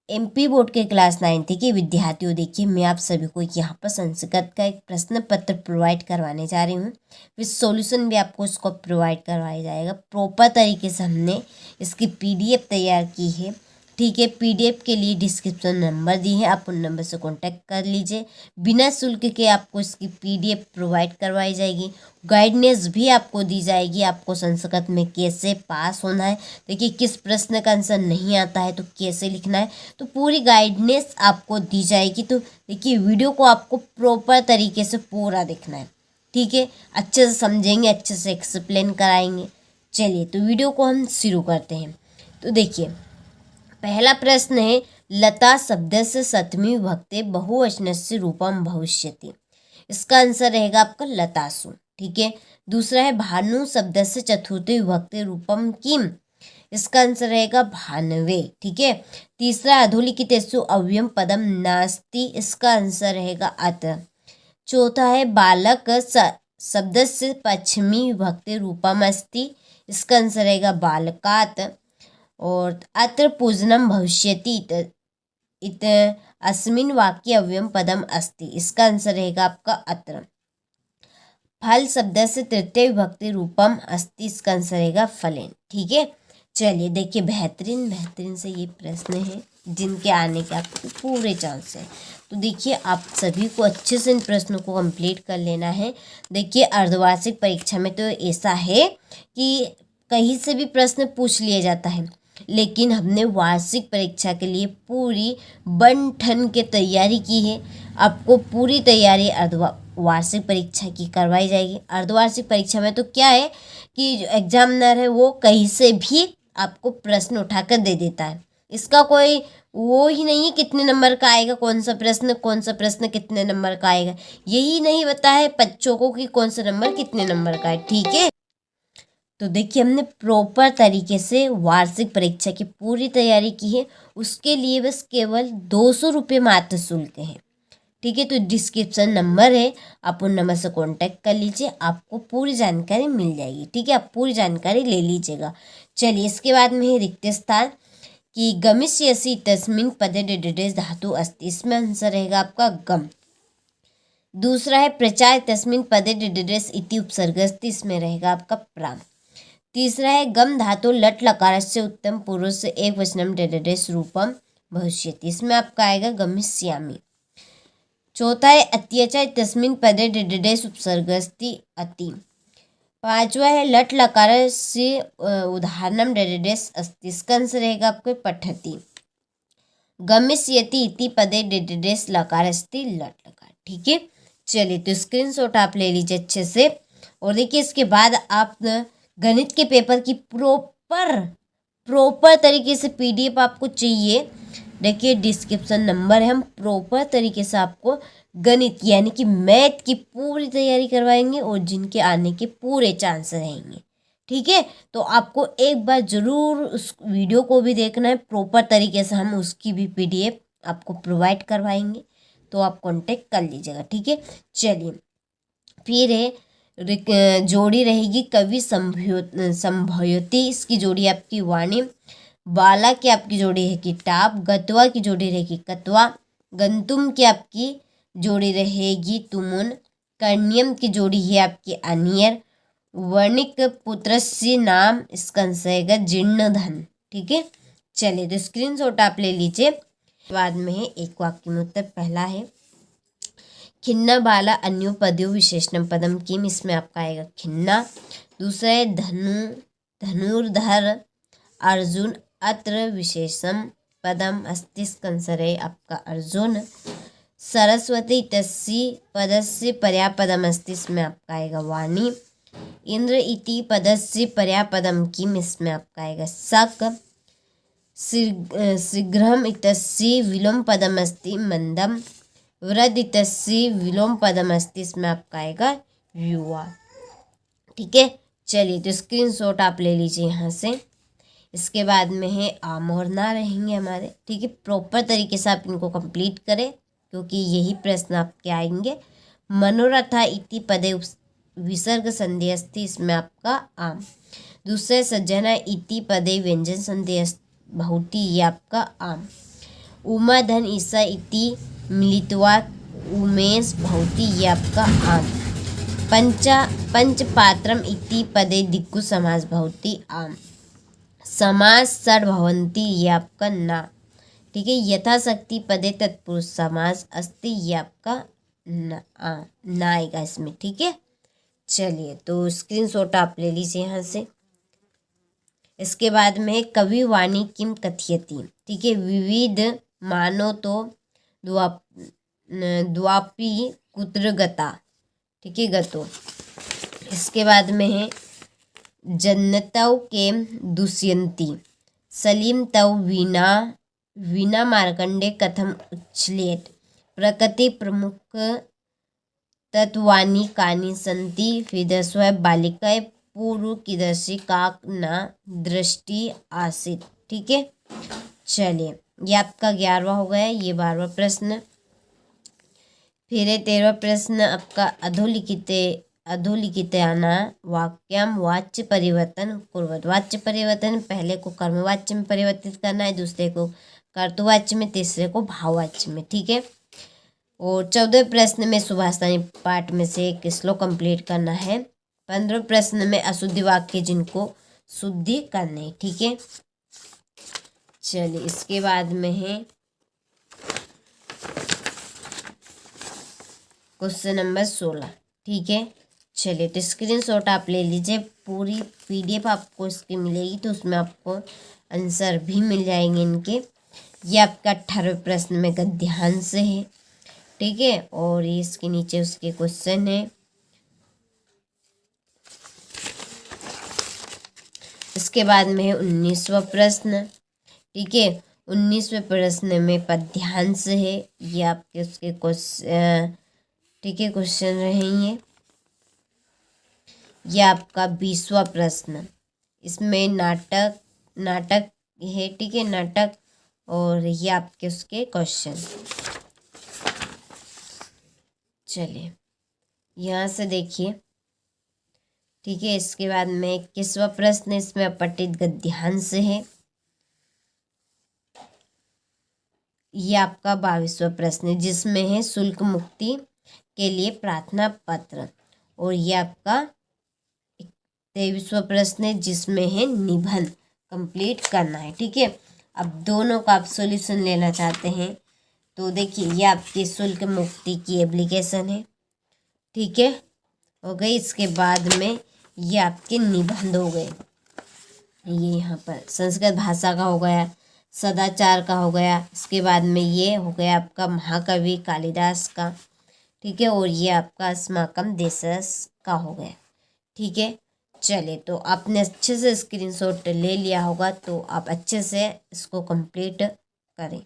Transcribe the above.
MP board के class 9th के विद्यार्थियों, देखिए मैं आप सभी को यहाँ पर संस्कृत का एक प्रश्न पत्र प्रोवाइड करवाने जा रही हूँ। विथ सॉल्यूशन भी आपको इसको प्रोवाइड करवाया जाएगा। प्रॉपर तरीके से हमने इसकी पीडीएफ तैयार की है। ठीक है, पीडीएफ के लिए डिस्क्रिप्शन नंबर दी है, आप उन नंबर से कांटेक्ट कर लीजिए। बिना शुल्क के आपको इसकी पीडीएफ प्रोवाइड करवाई जाएगी। गाइडेंस भी आपको दी जाएगी, आपको संस्कृत में कैसे पास होना है, देखिए किस प्रश्न का आंसर नहीं आता है तो कैसे लिखना है, तो पूरी गाइडेंस आपको दी जाएगी। तो देखिए वीडियो को आपको प्रॉपर तरीके से पूरा देखना है। ठीक है, अच्छे से समझेंगे, अच्छे से एक्सप्लेन कराएंगे। चलिए तो वीडियो को हम शुरू करते हैं। तो देखिए पहला प्रश्न है, लता शब्दस्य सप्तमी विभक्ते बहुवचनस्य रूपम भविष्यति। इसका आंसर रहेगा आपका लतासु। ठीक है, दूसरा है, भानु शब्दस्य चतुर्थी विभक्ते रूपम किम। इसका आंसर रहेगा भानवे। ठीक है, तीसरा, अधोलिखितेषु अव्ययम पदम नास्ति। इसका आंसर रहेगा अत्र। चौथा है, बालक शब्दस्य पश्चिमी विभक्ते रूपम अस्ति। इसका आंसर रहेगा बालकात्। और अत्र पूजनम भविष्यति इत अस्मिन् वाक्ये अव्ययम पदम अस्ति। इसका आंसर रहेगा आपका अत्र। फल शब्द से तृतीय विभक्ति रूपम अस्ति। इसका आंसर रहेगा फलेन। ठीक है, चलिए देखिए बेहतरीन से ये प्रश्न है जिनके आने के आपको पूरे चांस है। तो देखिए आप सभी को अच्छे से इन प्रश्नों को कंप्लीट कर लेना है। देखिए अर्धवार्षिक परीक्षा में तो ऐसा है कि कहीं से भी प्रश्न पूछ लिया जाता है, लेकिन हमने वार्षिक परीक्षा के लिए पूरी बन ठन के तैयारी की है। आपको पूरी तैयारी वार्षिक परीक्षा की करवाई जाएगी। अर्धवार्षिक परीक्षा में तो क्या है कि जो एग्जामिनर है वो कहीं से भी आपको प्रश्न उठाकर दे देता है। इसका कोई वो ही नहीं है कितने नंबर का आएगा, कौन सा प्रश्न कितने नंबर का आएगा, यही नहीं पता है बच्चों को कि कौन सा नंबर कितने नंबर का है। ठीक है, तो देखिए हमने प्रॉपर तरीके से वार्षिक परीक्षा की पूरी तैयारी की है। उसके लिए बस केवल 200 रुपये मात्र शुल्क है। ठीक है, तो डिस्क्रिप्शन नंबर है, आप उन नंबर से कांटेक्ट कर लीजिए, आपको पूरी जानकारी मिल जाएगी। ठीक है, आप पूरी जानकारी ले लीजिएगा। चलिए इसके बाद में है रिक्त स्थान कि गमिष्यसि तस्मिन् पदे डेडेडेस धातु अस्ति। इसमें आंसर रहेगा आपका गम। दूसरा है, प्रचार तस्मिन् पदे डेडेडेस इति उपसर्गस्ति। इसमें रहेगा आपका प्राम। तीसरा है, गम धातु लट लकारस्य उत्तम पुरुष से एक वचनम डेडेडेस रूपम भविष्यति। इसमें आपका आएगा गमिष्यामि। चौथा है, अत्यचा तस्मिन् पदे डेडेडेस उपसर्गस्ति अति। पांचवा है, लट लकारस्य उदाहरणम डेडेडेस अस्ति। इसका आंसर रहेगा आपको पठति। गमिष्यति इति पदे डेडेडेस लकारस्ति लट लकार। ठीक है, चलिए तो स्क्रीनशॉट आप ले लीजिए अच्छे से। और देखिए इसके बाद आप गणित के पेपर की प्रॉपर तरीके से पीडीएफ आपको चाहिए। देखिए डिस्क्रिप्शन नंबर है, हम प्रॉपर तरीके से आपको गणित यानी कि मैथ की पूरी तैयारी करवाएंगे और जिनके आने के पूरे चांस रहेंगे। ठीक है, तो आपको एक बार ज़रूर उस वीडियो को भी देखना है। प्रॉपर तरीके से हम उसकी भी पीडीएफ आपको प्रोवाइड करवाएंगे, तो आप कांटेक्ट कर लीजिएगा। ठीक है, चलिए फिर है जोड़ी रहेगी कवि संभवती। इसकी जोड़ी आपकी वाणी। बाला की आपकी जोड़ी है किताब। गत्वा की जोड़ी रहेगी कत्वा। गंतुम की आपकी जोड़ी रहेगी तुमुन। कर्ण्यम की जोड़ी है आपकी अनियर। वर्णिक पुत्रस्य नाम, इसका आंसर है जीर्ण धन। ठीक है, चलिए तो स्क्रीनशॉट आप ले लीजिए। बाद में है एक वाक्य में उत्तर। पहला है, खिन्ना बाला अन्यो पदयो विशेषणम पदम किम। इसमें आपका आएगा खिन्ना। दूसरा है, धनुर्धर अर्जुन अत्र विशेषम पदम अस्ति। इसका आंसर है आपका अर्जुन। सरस्वती तस्य पदस्य पर्यापदम अस्ति। इसमें आपका आएगा वाणी। इंद्र इति पदस्य पर्यापदम किम। इसमें आपका आएगा शक। शीघ्रम इतस्य विलोम पदम अस्ति मंदम। वृद्ध इतस्य विलोम पदम अस्ति। इसमें आपका आएगा युवा। ठीक है, चलिए तो स्क्रीनशॉट आप ले लीजिए यहाँ से। इसके बाद में है आम और ना रहेंगे हमारे। ठीक है, प्रॉपर तरीके से आप इनको कंप्लीट करें क्योंकि यही प्रश्न आपके आएंगे। मनोरथा इति पदे विसर्ग संधि अस्ति। इसमें आपका आम। दूसरे, सज्जना इति पदे व्यंजन संधि बहुटी। ये आपका आम। उमा धन ईसा इति मिलित्वा उमेश भवति, ये आपका आम। पंचपात्रम इति पदे दिक्कु समास भवति, आम। समास षड भवन्ति, ये आपका ना। ठीक है, यथाशक्ति पदे तत्पुरुष समास अस्ति, ये आपका ना आएगा इसमें। ठीक है, चलिए तो स्क्रीनशॉट आप ले लीजिए यहाँ से। इसके बाद में कवि वाणी किम कथयति। ठीक है, विविध मानो तो द्वापी कुत्र गता। ठीक है, गतो। इसके बाद में है जन्नतौ के दुष्यंती, सलीम तौ वीणा मार्कंडे कथम उच्छ्लेत, प्रकृति प्रमुख तत्वानि कानि सन्ति, विदस्व बालिकाए पूर्व कीदृशी काक न दृष्टि आसित। ठीक है, चलिए ये आपका 11वां हो गया, ये 12वां प्रश्न। फिर 13वां प्रश्न आपका अधोलिखिताना वाक्यम वाच्य परिवर्तन कुर्वत। वाच्य परिवर्तन, पहले को कर्मवाच्य में परिवर्तित करना है, दूसरे को कर्तुवाच्य में, तीसरे को भाववाच्य में। ठीक है, और 14वें प्रश्न में सुभाषितानी पाठ में से एक श्लोक कंप्लीट करना है। 15वें प्रश्न में अशुद्धि वाक्य जिनको शुद्धि करने। ठीक है, चलिए इसके बाद में है क्वेश्चन नंबर 16। ठीक है, चलिए तो स्क्रीनशॉट आप ले लीजिए। पूरी PDF आपको इसकी मिलेगी, तो उसमें आपको आंसर भी मिल जाएंगे इनके। ये आपका 18वें प्रश्न में गद्यांश है। ठीक है, और ये इसके नीचे उसके क्वेश्चन है। इसके बाद में है 19वां प्रश्न। ठीक है, 19वें प्रश्न में पद्यांश है। ये आपके उसके क्वेश्चन, ठीक है, क्वेश्चन रहेंगे। ये आपका 20वां प्रश्न, इसमें नाटक है। ठीक है, नाटक, और ये आपके उसके क्वेश्चन। चलिए यहाँ से देखिए। ठीक है, इसके बाद में 21वां प्रश्न, इसमें अपठित गद्यांश है। ये आपका 22वां प्रश्न है, जिसमें है शुल्क मुक्ति के लिए प्रार्थना पत्र। और ये आपका 23वां प्रश्न है, जिसमें है निबंध कंप्लीट करना है। ठीक है, अब दोनों का आप सॉल्यूशन लेना चाहते हैं तो देखिए ये आपकी शुल्क मुक्ति की एप्लीकेशन है। ठीक है, हो गई। इसके बाद में ये आपके निबंध हो गए। ये यहाँ पर संस्कृत भाषा का हो गया, सदाचार का हो गया। इसके बाद में ये हो गया आपका महाकवि कालिदास का। ठीक है, और ये आपका अस्माकं देशस् का हो गया। ठीक है, चलिए तो आपने अच्छे से स्क्रीनशॉट ले लिया होगा, तो आप अच्छे से इसको कंप्लीट करें।